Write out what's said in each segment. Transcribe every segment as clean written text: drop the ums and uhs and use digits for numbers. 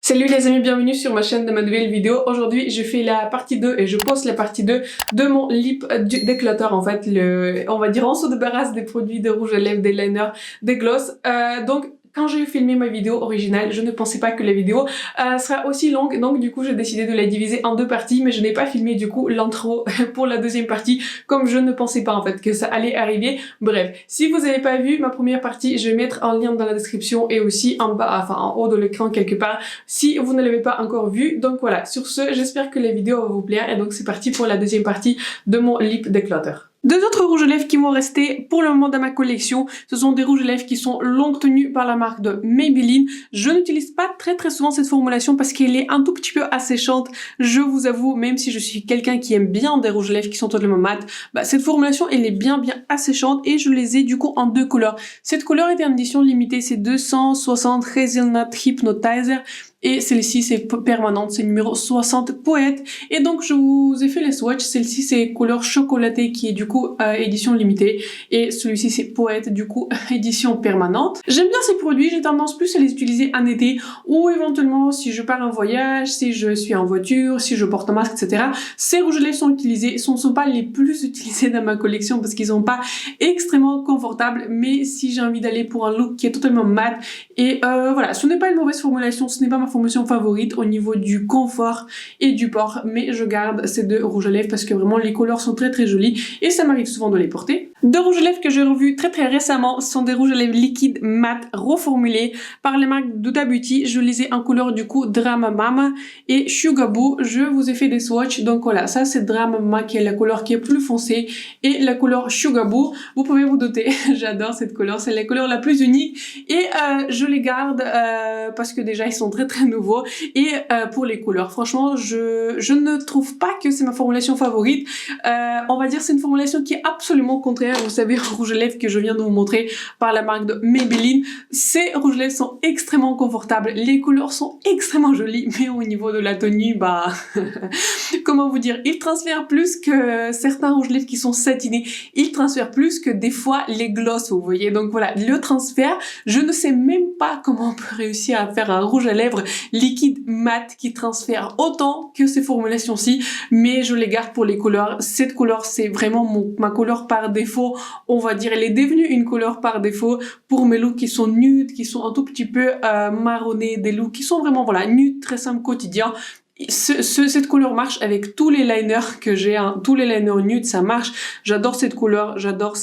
Salut les amis, bienvenue sur ma chaîne de ma nouvelle vidéo. Aujourd'hui, je fais la partie 2 et je poste la partie 2 de mon lip déclutter, en fait, on va dire on se débarrasse des produits de rouge à lèvres, des liners, des gloss. Donc, quand j'ai filmé ma vidéo originale, je ne pensais pas que la vidéo sera aussi longue, donc du coup j'ai décidé de la diviser en deux parties, mais je n'ai pas filmé du coup l'intro pour la deuxième partie, comme je ne pensais pas en fait que ça allait arriver. Bref, si vous n'avez pas vu ma première partie, je vais mettre un lien dans la description et aussi en bas, enfin en haut de l'écran quelque part, si vous ne l'avez pas encore vu. Donc voilà, sur ce, j'espère que la vidéo va vous plaire et donc c'est parti pour la deuxième partie de mon lip declutter. Deux autres rouges à lèvres qui vont rester pour le moment dans ma collection, ce sont des rouges à lèvres qui sont longue tenue par la marque de Maybelline. Je n'utilise pas très souvent cette formulation parce qu'elle est un tout petit peu asséchante. Je vous avoue, même si je suis quelqu'un qui aime bien des rouges à lèvres qui sont totalement mat, cette formulation elle est bien asséchante et je les ai du coup en deux couleurs. Cette couleur est en édition limitée, c'est 260 Hazelnut Hypnotizer. Et celle-ci c'est permanente, c'est numéro 60 Poète. Et donc je vous ai fait les swatchs, celle-ci c'est couleur chocolatée qui est du coup édition limitée. Et celui-ci c'est Poète, du coup édition permanente. J'aime bien ces produits, j'ai tendance plus à les utiliser en été ou éventuellement si je pars en voyage, si je suis en voiture, si je porte un masque, etc. Ces rouges à lèvres sont utilisés, ce ne sont pas les plus utilisés dans ma collection parce qu'ils sont pas extrêmement confortables. Mais si j'ai envie d'aller pour un look qui est totalement mat et voilà, ce n'est pas une mauvaise formulation, ce n'est pas ma formulation favorite au niveau du confort et du port, mais je garde ces deux rouges à lèvres parce que vraiment les couleurs sont très jolis et ça m'arrive souvent de les porter. Deux rouges à lèvres que j'ai revus très récemment sont des rouges à lèvres liquides mat reformulés par la marque Huda Beauty. Je les ai en couleur du coup Drama Mama et Sugar Boo. Je vous ai fait des swatchs, donc voilà, ça c'est Drama Mama qui est la couleur qui est plus foncée et la couleur Sugar Boo, vous pouvez vous douter, j'adore cette couleur, c'est la couleur la plus unique et je les garde parce que déjà ils sont très nouveaux et pour les couleurs franchement je ne trouve pas que c'est ma formulation favorite. On va dire c'est une formulation qui est absolument contraire. Vous savez, rouge à lèvres que je viens de vous montrer par la marque de Maybelline, ces rouges à lèvres sont extrêmement confortables, les couleurs sont extrêmement jolies, mais au niveau de la tenue, comment vous dire, ils transfèrent plus que certains rouges à lèvres qui sont satinés, ils transfèrent plus que des fois les gloss, vous voyez. Donc voilà, le transfert, je ne sais même pas comment on peut réussir à faire un rouge à lèvres liquide mat qui transfère autant que ces formulations-ci, mais je les garde pour les couleurs. Cette couleur, c'est vraiment ma couleur par défaut, on va dire. Elle est devenue une couleur par défaut pour mes looks qui sont nudes, qui sont un tout petit peu marronnés, des looks qui sont vraiment, voilà, nudes, très simples, quotidiens. Cette couleur marche avec tous les liners que j'ai, tous les liners nudes, ça marche. J'adore cette couleur, j'adore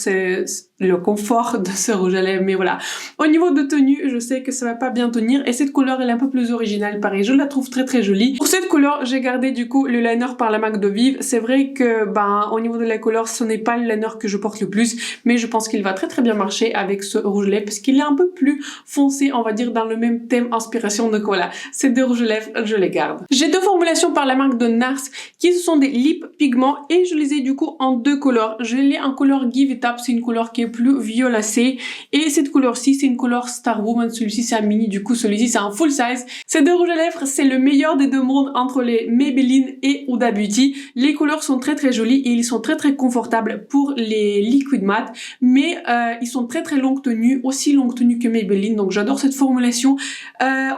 le confort de ce rouge à lèvres, mais voilà. Au niveau de tenue, je sais que ça va pas bien tenir et cette couleur elle est un peu plus originale, pareil, je la trouve très jolie. Pour cette couleur, j'ai gardé du coup le liner par la marque de Vive. C'est vrai que au niveau de la couleur, ce n'est pas le liner que je porte le plus, mais je pense qu'il va très bien marcher avec ce rouge à lèvres parce qu'il est un peu plus foncé, on va dire, dans le même thème inspiration. Donc voilà, ces deux rouges à lèvres, je les garde. J'ai deux formulations par la marque de NARS qui sont des lip pigments et je les ai du coup en deux couleurs. Je l'ai en couleur Give It Up, c'est une couleur qui est plus violacée, et cette couleur-ci c'est une couleur Star Woman. Celui-ci c'est un mini, du coup celui-ci c'est un full size. Ces deux rouges à lèvres, c'est le meilleur des deux mondes entre les Maybelline et Huda Beauty. Les couleurs sont très jolies et ils sont très confortables pour les liquid mat, mais ils sont très longue tenue, aussi longue tenue que Maybelline, donc j'adore cette formulation.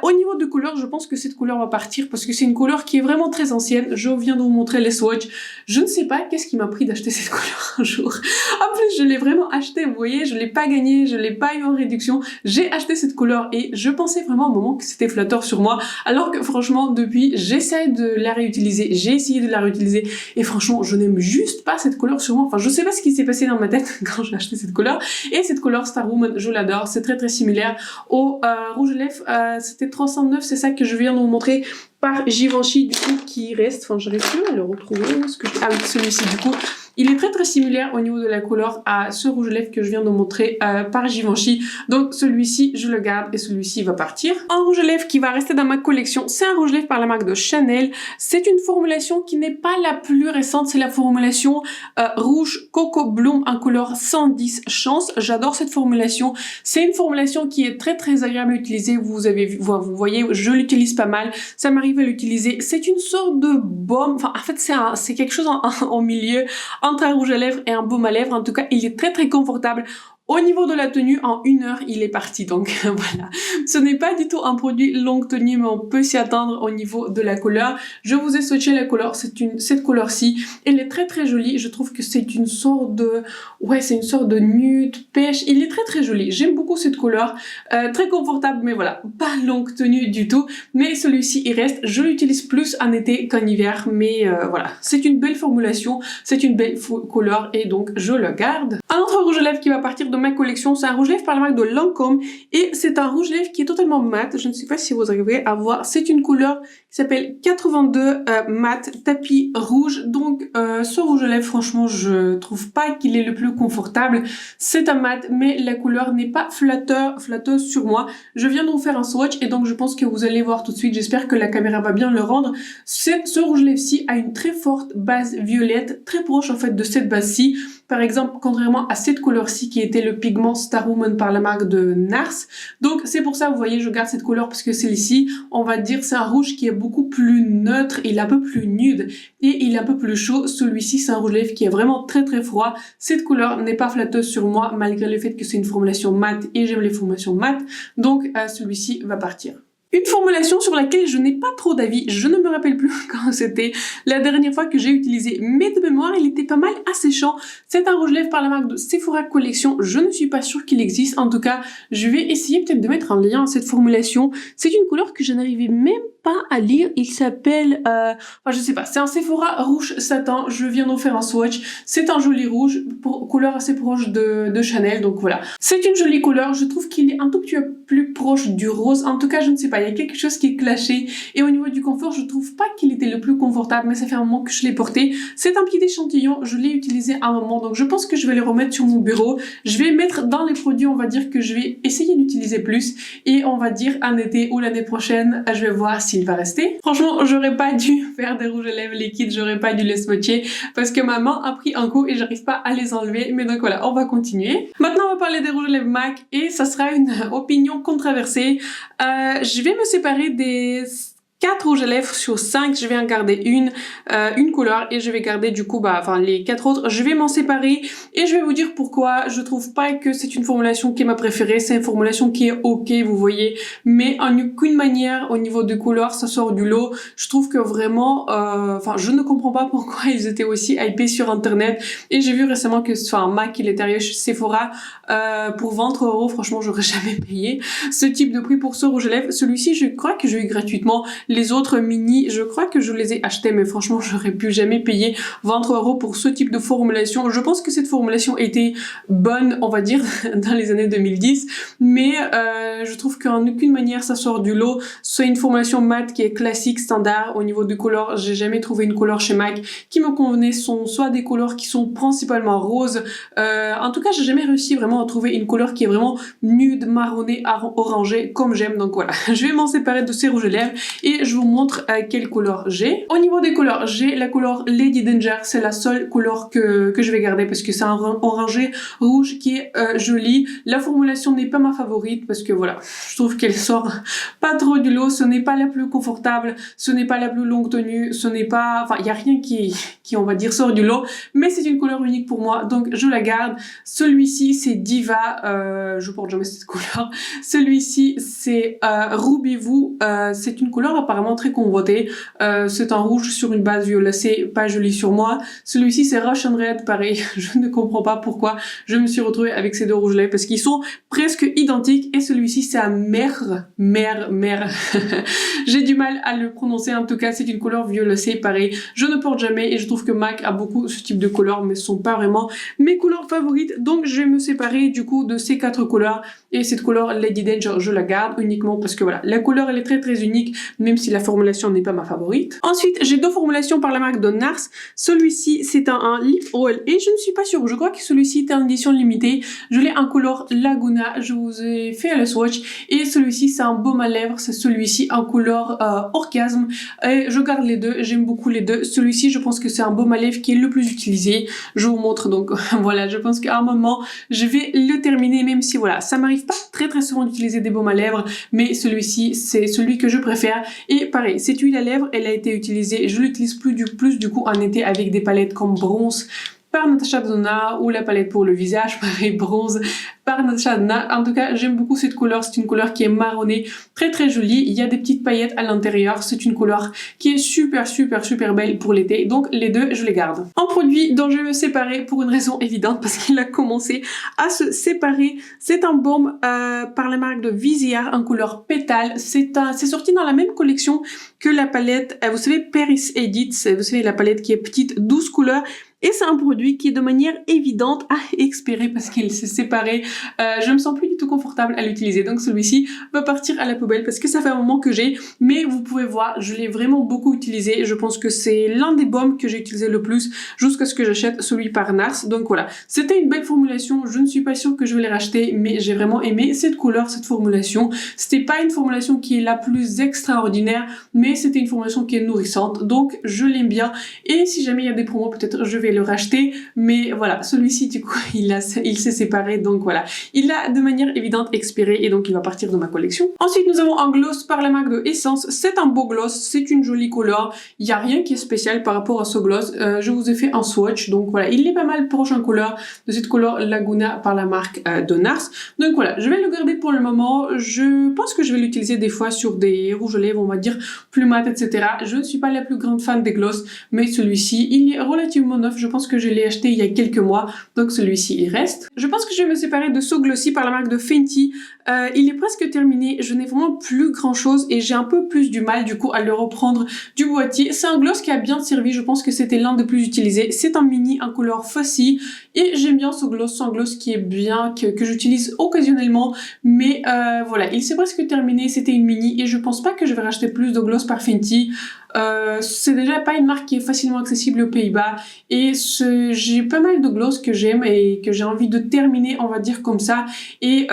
Au niveau de couleur, je pense que cette couleur va partir parce que c'est une couleur qui est vraiment très ancienne. Je viens de vous montrer les swatchs. Je ne sais pas qu'est-ce qui m'a pris d'acheter cette couleur un jour. En plus, je l'ai vraiment acheté, vous voyez, je l'ai pas gagné, je l'ai pas eu en réduction. J'ai acheté cette couleur et je pensais vraiment au moment que c'était flatteur sur moi, alors que franchement, depuis, j'essaie de la réutiliser, j'ai essayé de la réutiliser et franchement, je n'aime juste pas cette couleur sur moi. Enfin, je sais pas ce qui s'est passé dans ma tête quand j'ai acheté cette couleur. Et cette couleur Star Woman, je l'adore, c'est très similaire au rouge à lèvres. C'était 309, c'est ça que je viens de vous montrer par Givenchy, du coup, qui reste, enfin j'arrive plus à le retrouver, ah oui, celui-ci du coup, il est très similaire au niveau de la couleur à ce rouge à lèvres que je viens de montrer par Givenchy. Donc celui-ci je le garde et celui-ci va partir. Un rouge à lèvres qui va rester dans ma collection, c'est un rouge à lèvres par la marque de Chanel. C'est une formulation qui n'est pas la plus récente, c'est la formulation rouge Coco Bloom en couleur 110 Chance. J'adore cette formulation. C'est une formulation qui est très agréable à utiliser. Vous voyez, je l'utilise pas mal. Ça m'arrive à l'utiliser. C'est une sorte de baume. Enfin, en fait, c'est quelque chose en milieu entre un rouge à lèvres et un baume à lèvres. En tout cas, il est très confortable. Au niveau de la tenue, en 1 heure, il est parti. Donc voilà, ce n'est pas du tout un produit longue tenue, mais on peut s'y attendre au niveau de la couleur. Je vous ai swatché la couleur, cette couleur-ci. Elle est très très jolie. Je trouve que c'est une sorte de... Ouais, c'est une sorte de nude, pêche. Il est très très joli. J'aime beaucoup cette couleur. Très confortable, mais voilà, pas longue tenue du tout. Mais celui-ci, il reste. Je l'utilise plus en été qu'en hiver, mais voilà. C'est une belle formulation, c'est une belle couleur et donc je le garde. Un autre rouge à lèvres qui va partir de ma collection, c'est un rouge à lèvres par la marque de Lancôme et c'est un rouge à lèvres qui est totalement mat. Je ne sais pas si vous arrivez à voir. C'est une couleur qui s'appelle 82 mat tapis rouge. Donc ce rouge à lèvres, franchement, je trouve pas qu'il est le plus confortable. C'est un mat, mais la couleur n'est pas flatteuse sur moi. Je viens de vous faire un swatch et donc je pense que vous allez voir tout de suite. J'espère que la caméra va bien le rendre. Ce rouge à lèvres-ci a une très forte base violette, très proche en fait de cette base-ci. Par exemple, contrairement à cette couleur-ci qui était le pigment Starwoman par la marque de NARS. Donc c'est pour ça, vous voyez, je garde cette couleur parce que celle-ci, on va dire, c'est un rouge qui est beaucoup plus neutre, il est un peu plus nude et il est un peu plus chaud. Celui-ci, c'est un rouge à lèvres qui est vraiment très très froid. Cette couleur n'est pas flatteuse sur moi malgré le fait que c'est une formulation mat et j'aime les formulations mat. Donc celui-ci va partir. Une formulation sur laquelle je n'ai pas trop d'avis, je ne me rappelle plus quand c'était la dernière fois que j'ai utilisé, mais de mémoire il était pas mal asséchant. C'est un rouge à lèvres par la marque de Sephora Collection, je ne suis pas sûre qu'il existe, en tout cas je vais essayer peut-être de mettre en lien cette formulation. C'est une couleur que je n'arrivais même pas à lire, il s'appelle, enfin je sais pas, c'est un Sephora rouge satin, je viens d'en faire un swatch, c'est un joli rouge, couleur assez proche de Chanel, donc voilà. C'est une jolie couleur, je trouve qu'il est un tout petit peu plus proche du rose, en tout cas je ne sais pas, il y a quelque chose qui est clashé et au niveau du confort je trouve pas qu'il était le plus confortable, mais ça fait un moment que je l'ai porté. C'est un petit échantillon, je l'ai utilisé à un moment, donc je pense que je vais le remettre sur mon bureau. Je vais mettre dans les produits, on va dire que je vais essayer d'utiliser plus et on va dire en été ou l'année prochaine, je vais voir s'il va rester. Franchement, j'aurais pas dû faire des rouges à lèvres liquides, j'aurais pas dû les swatcher parce que ma main a pris un coup et j'arrive pas à les enlever, mais donc voilà, on va continuer. Maintenant on va parler des rouges à lèvres MAC et ça sera une opinion controversée. Je vais me séparer des 4 rouges à lèvres sur 5, je vais en garder une couleur et je vais garder du coup les 4 autres, je vais m'en séparer et je vais vous dire pourquoi. Je trouve pas que c'est une formulation qui est ma préférée, c'est une formulation qui est ok, vous voyez, mais en aucune manière au niveau de couleur ça sort du lot. Je trouve que vraiment, je ne comprends pas pourquoi ils étaient aussi hypés sur internet et j'ai vu récemment que MAC il est arrivé chez Sephora pour 20 €, franchement j'aurais jamais payé ce type de prix pour ce rouge à lèvres. Celui-ci je crois que j'ai eu gratuitement. Les autres mini, je crois que je les ai achetés, mais franchement, j'aurais pu jamais payer 20 € pour ce type de formulation. Je pense que cette formulation était bonne, on va dire, dans les années 2010, mais je trouve qu'en aucune manière ça sort du lot. C'est une formulation mat qui est classique, standard. Au niveau de couleur, j'ai jamais trouvé une couleur chez MAC qui me convenait. Ce sont soit des couleurs qui sont principalement roses. En tout cas, j'ai jamais réussi vraiment à trouver une couleur qui est vraiment nude, marronnée, orangée, comme j'aime. Donc voilà, je vais m'en séparer de ces rouges à lèvres et je vous montre quelle couleur j'ai. Au niveau des couleurs, j'ai la couleur Lady Danger, c'est la seule couleur que je vais garder parce que c'est un orangé rouge qui est joli. La formulation n'est pas ma favorite parce que voilà, je trouve qu'elle sort pas trop du lot, ce n'est pas la plus confortable, ce n'est pas la plus longue tenue, ce n'est pas... il n'y a rien qui on va dire sort du lot, mais c'est une couleur unique pour moi, donc je la garde. Celui-ci c'est Diva, je porte jamais cette couleur. Celui-ci c'est Ruby Woo, c'est une couleur apparemment très convoitée. C'est un rouge sur une base violacée, pas joli sur moi. Celui-ci c'est Russian Red, pareil, je ne comprends pas pourquoi je me suis retrouvée avec ces deux rouges là parce qu'ils sont presque identiques et celui-ci c'est un mer. J'ai du mal à le prononcer, en tout cas c'est une couleur violacée, pareil. Je ne porte jamais et je trouve que MAC a beaucoup ce type de couleurs mais ce sont pas vraiment mes couleurs favorites, donc je vais me séparer du coup de ces 4 couleurs et cette couleur Lady Danger je la garde uniquement parce que voilà, la couleur elle est très très unique même si la formulation n'est pas ma favorite. Ensuite j'ai 2 formulations par la marque de NARS. Celui-ci c'est un lip oil et je ne suis pas sûre, je crois que celui-ci est en édition limitée. Je l'ai en couleur Laguna, je vous ai fait le swatch et celui-ci c'est un baume à lèvres, c'est celui-ci en couleur orgasme et je garde les deux, j'aime beaucoup les deux. Celui-ci je pense que c'est un baume à lèvres qui est le plus utilisé, je vous montre donc voilà, je pense qu'à un moment je vais le terminer même si voilà, ça m'arrive pas très très souvent d'utiliser des baumes à lèvres mais celui-ci c'est celui que je préfère et pareil, cette huile à lèvres elle a été utilisée, je l'utilise plus du coup en été avec des palettes comme bronze par Natasha Denona ou la palette pour le visage, pareil bronze par Natasha Denona. En tout cas, j'aime beaucoup cette couleur. C'est une couleur qui est marronnée, très très jolie. Il y a des petites paillettes à l'intérieur. C'est une couleur qui est super belle pour l'été. Donc les deux, je les garde. Un produit dont je vais me séparer pour une raison évidente parce qu'il a commencé à se séparer. C'est un baume par la marque de Viseart en couleur pétale. C'est sorti dans la même collection que la palette, vous savez, Paris Edits. Vous savez, la palette qui est petite, 12 couleurs. Et c'est un produit qui est de manière évidente à expirer parce qu'il s'est séparé. Je me sens plus du tout confortable à l'utiliser. Donc celui-ci va partir à la poubelle parce que ça fait un moment que j'ai. Mais vous pouvez voir, je l'ai vraiment beaucoup utilisé. Je pense que c'est l'un des baumes que j'ai utilisé le plus jusqu'à ce que j'achète celui par Nars. Donc voilà, c'était une belle formulation. Je ne suis pas sûre que je vais les racheter, mais j'ai vraiment aimé cette couleur, cette formulation. C'était pas une formulation qui est la plus extraordinaire, mais c'était une formulation qui est nourrissante. Donc je l'aime bien. Et si jamais il y a des promos, peut-être je vais le racheter, mais voilà, celui-ci du coup il s'est séparé, donc voilà, il a de manière évidente expiré et donc il va partir de ma collection. Ensuite nous avons un gloss par la marque de Essence. C'est un beau gloss, c'est une jolie couleur, il n'y a rien qui est spécial par rapport à ce gloss. Je vous ai fait un swatch, donc voilà, il est pas mal proche en couleur de cette couleur Laguna par la marque de Nars. Donc voilà, je vais le garder pour le moment. Je pense que je vais l'utiliser des fois sur des rouges à lèvres, on va dire plus mat, etc. Je ne suis pas la plus grande fan des gloss, mais celui-ci il est relativement neuf. Je pense que je l'ai acheté il y a quelques mois, donc celui-ci il reste. Je pense que je vais me séparer de So Glossy par la marque de Fenty. Il est presque terminé, je n'ai vraiment plus grand chose et j'ai un peu plus du mal du coup à le reprendre du boîtier. C'est un gloss qui a bien servi, je pense que c'était l'un des plus utilisés. C'est un mini en couleur Fussy et j'aime bien ce gloss. C'est un gloss qui est bien, que j'utilise occasionnellement, mais voilà, il s'est presque terminé, c'était une mini et je pense pas que je vais racheter plus de gloss par Fenty. C'est déjà pas une marque qui est facilement accessible aux Pays-Bas et j'ai pas mal de gloss que j'aime et que j'ai envie de terminer, on va dire comme ça. Et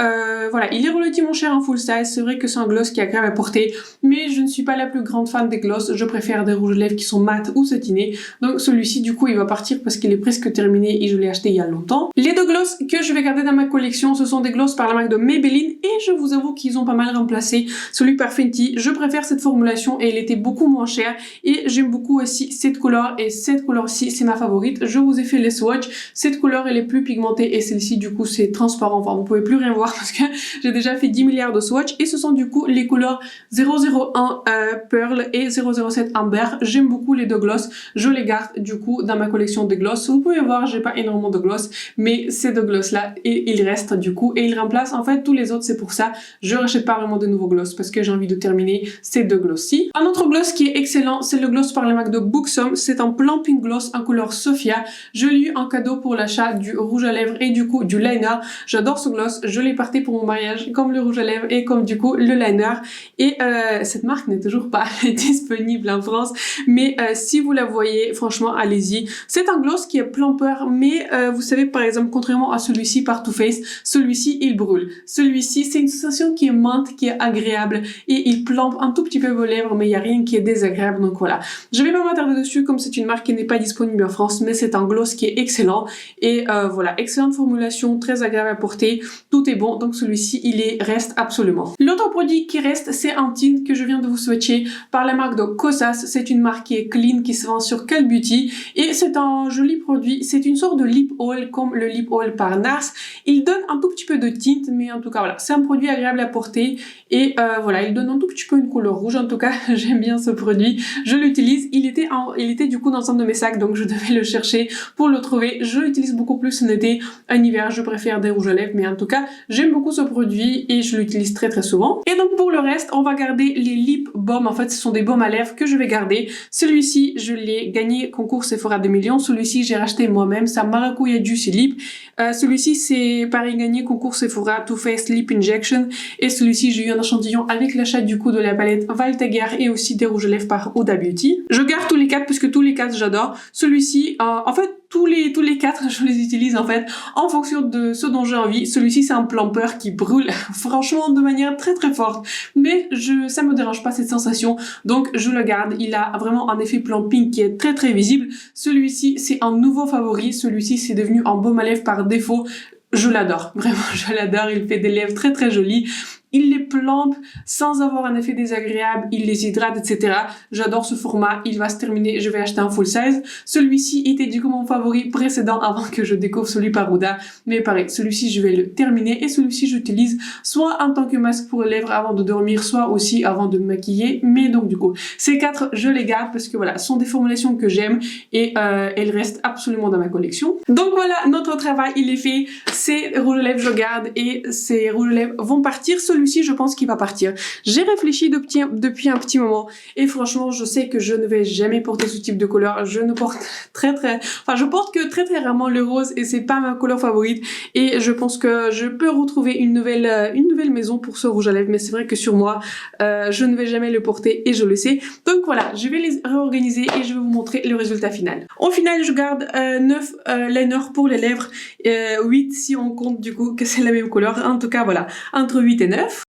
voilà, il est relativement cher en full size. C'est vrai que c'est un gloss qui a quand même à porter, mais je ne suis pas la plus grande fan des gloss. Je préfère des rouges à lèvres qui sont mat ou satinés. Donc celui-ci du coup il va partir parce qu'il est presque terminé et je l'ai acheté il y a longtemps. Les deux gloss que je vais garder dans ma collection, ce sont des gloss par la marque de Maybelline et je vous avoue qu'ils ont pas mal remplacé celui par Fenty. Je préfère cette formulation et elle était beaucoup moins chère. Et j'aime beaucoup aussi cette couleur et cette couleur-ci c'est ma favorite. Je vous ai fait les swatchs. Cette couleur elle est plus pigmentée et celle-ci du coup c'est transparent. Enfin vous pouvez plus rien voir parce que j'ai déjà fait 10 milliards de swatchs et ce sont du coup les couleurs 001 Pearl et 007 Amber. J'aime beaucoup les deux gloss. Je les garde du coup dans ma collection de gloss. Vous pouvez voir j'ai pas énormément de gloss mais ces deux gloss là et ils restent du coup et ils remplacent en fait tous les autres. C'est pour ça je rachète pas vraiment de nouveaux gloss parce que j'ai envie de terminer ces deux gloss-ci. Un autre gloss qui est excellent, c'est le gloss par la marque de Buxom. C'est un plumping gloss en couleur Sophia. Je l'ai eu en cadeau pour l'achat du rouge à lèvres et du coup du liner. J'adore ce gloss. Je l'ai porté pour mon mariage comme le rouge à lèvres et comme du coup le liner. Et cette marque n'est toujours pas disponible en France. Mais si vous la voyez, franchement, allez-y. C'est un gloss qui est plumper, mais vous savez par exemple, contrairement à celui-ci par Too Faced, celui-ci il brûle. Celui-ci c'est une sensation qui est menthe, qui est agréable et il plombe un tout petit peu vos lèvres, mais il n'y a rien qui est désagréable. Donc voilà, je vais pas m'attarder dessus comme c'est une marque qui n'est pas disponible en France, mais c'est un gloss qui est excellent et voilà, excellente formulation, très agréable à porter, tout est bon, donc celui-ci il reste absolument. L'autre produit qui reste c'est un tint que je viens de vous swatcher par la marque de Kosas. C'est une marque qui est clean, qui se vend sur Call Beauty et c'est un joli produit. C'est une sorte de lip oil comme le lip oil par Nars. Il donne un tout petit peu de tint, mais en tout cas voilà, c'est un produit agréable à porter et voilà, il donne un tout petit peu une couleur rouge. En tout cas j'aime bien ce produit, je l'utilise. Il était du coup dans un de mes sacs, donc je devais le chercher pour le trouver. Je l'utilise beaucoup plus en été. En hiver je préfère des rouges à lèvres, mais en tout cas j'aime beaucoup ce produit et je l'utilise très très souvent. Et donc pour le reste on va garder les lip balm. En fait ce sont des baumes à lèvres que je vais garder. Celui-ci je l'ai gagné concours Sephora 2 millions. Celui-ci j'ai racheté moi-même, c'est un Maracuja Juicy Lip. Celui-ci c'est pareil, gagné concours Sephora Too Faced Lip Injection et celui-ci j'ai eu un échantillon avec l'achat du coup de la palette Valtaguer et aussi des rouges à lèvres par Huda Beauty. Je garde tous les 4 puisque tous les 4 j'adore. Celui-ci en fait tous les 4 je les utilise en fait en fonction de ce dont j'ai envie. Celui-ci c'est un plumper qui brûle franchement de manière très très forte, mais ça me dérange pas cette sensation, donc je le garde. Il a vraiment un effet plumping qui est très très visible. Celui-ci c'est un nouveau favori. Celui-ci c'est devenu un baume à lèvres par défaut. Je l'adore, vraiment je l'adore. Il fait des lèvres très très jolies. il les plombe sans avoir un effet désagréable, il les hydrate, etc. J'adore ce format, il va se terminer, je vais acheter un full size. Celui-ci était du coup mon favori précédent avant que je découvre celui par Huda, mais pareil, celui-ci je vais le terminer et celui-ci j'utilise soit en tant que masque pour les lèvres avant de dormir, soit aussi avant de me maquiller, mais donc du coup, ces 4 je les garde parce que voilà, ce sont des formulations que j'aime et elles restent absolument dans ma collection. Donc voilà, notre travail il est fait, ces rouges à lèvres je garde et ces rouges à lèvres vont partir. Celui-ci je pense qu'il va partir. J'ai réfléchi depuis un petit moment et franchement je sais que je ne vais jamais porter ce type de couleur. Je ne porte je porte que très rarement le rose et c'est pas ma couleur favorite et je pense que je peux retrouver une nouvelle maison pour ce rouge à lèvres, mais c'est vrai que sur moi je ne vais jamais le porter et je le sais. Donc voilà, je vais les réorganiser et je vais vous montrer le résultat final. Au final je garde 9 liners pour les lèvres, 8 si on compte du coup que c'est la même couleur. En tout cas voilà, entre 8 et 9.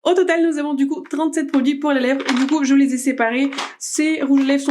Au total, nous avons du coup 37 produits pour les lèvres et du coup, je les ai séparés. Ces rouges à lèvres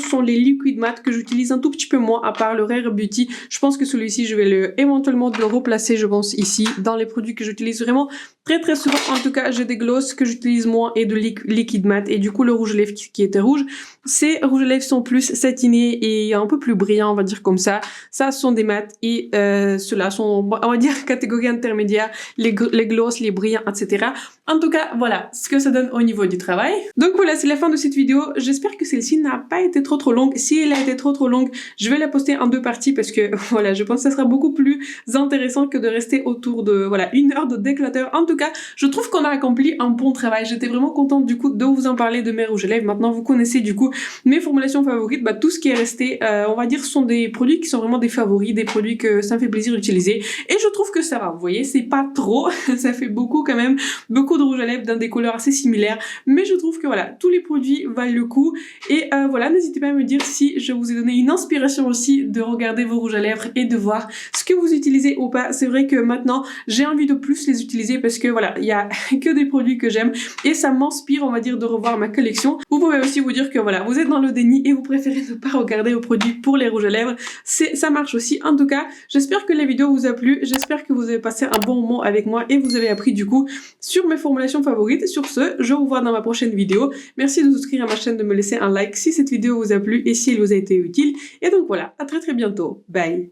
sont les liquid matte que j'utilise un tout petit peu moins à part le Rare Beauty. Je pense que celui-ci, je vais éventuellement le replacer, je pense, ici, dans les produits que j'utilise vraiment très souvent. En tout cas, j'ai des gloss que j'utilise moins et de liquid matte. Et du coup, le rouge à lèvres qui était rouge, ces rouges à lèvres sont plus satinés et un peu plus brillants, on va dire comme ça. Ça, ce sont des mattes et ceux-là sont, on va dire, catégorie intermédiaire, les gloss, les brillants, etc. En tout cas, voilà ce que ça donne au niveau du travail. Donc voilà, c'est la fin de cette vidéo. J'espère que celle-ci n'a pas été trop longue. Si elle a été trop longue, je vais la poster en 2 parties parce que voilà, je pense que ça sera beaucoup plus intéressant que de rester autour de voilà 1 heure de déclateur. En tout cas, je trouve qu'on a accompli un bon travail. J'étais vraiment contente du coup de vous en parler de mes rouges à lèvres. Maintenant, vous connaissez du coup mes formulations favorites. Bah, tout ce qui est resté, on va dire, sont des produits qui sont vraiment des favoris, des produits que ça me fait plaisir d'utiliser. Et je trouve que ça va. Vous voyez, c'est pas trop. Ça fait beaucoup quand même, beaucoup de rouge à lèvres dans des couleurs assez similaires, mais je trouve que voilà, tous les produits valent le coup et voilà, n'hésitez pas à me dire si je vous ai donné une inspiration aussi de regarder vos rouges à lèvres et de voir ce que vous utilisez ou pas. C'est vrai que maintenant, j'ai envie de plus les utiliser parce que voilà, il y a que des produits que j'aime et ça m'inspire, on va dire, de revoir ma collection. Vous pouvez aussi vous dire que voilà, vous êtes dans le déni et vous préférez ne pas regarder vos produits pour les rouges à lèvres. Ça marche aussi. En tout cas, j'espère que la vidéo vous a plu, j'espère que vous avez passé un bon moment avec moi et vous avez appris du coup sur mes formulations favorites. Sur ce, je vous vois dans ma prochaine vidéo. Merci de vous souscrire à ma chaîne, de me laisser un like si cette vidéo vous a plu et si elle vous a été utile. Et donc voilà, à très bientôt. Bye!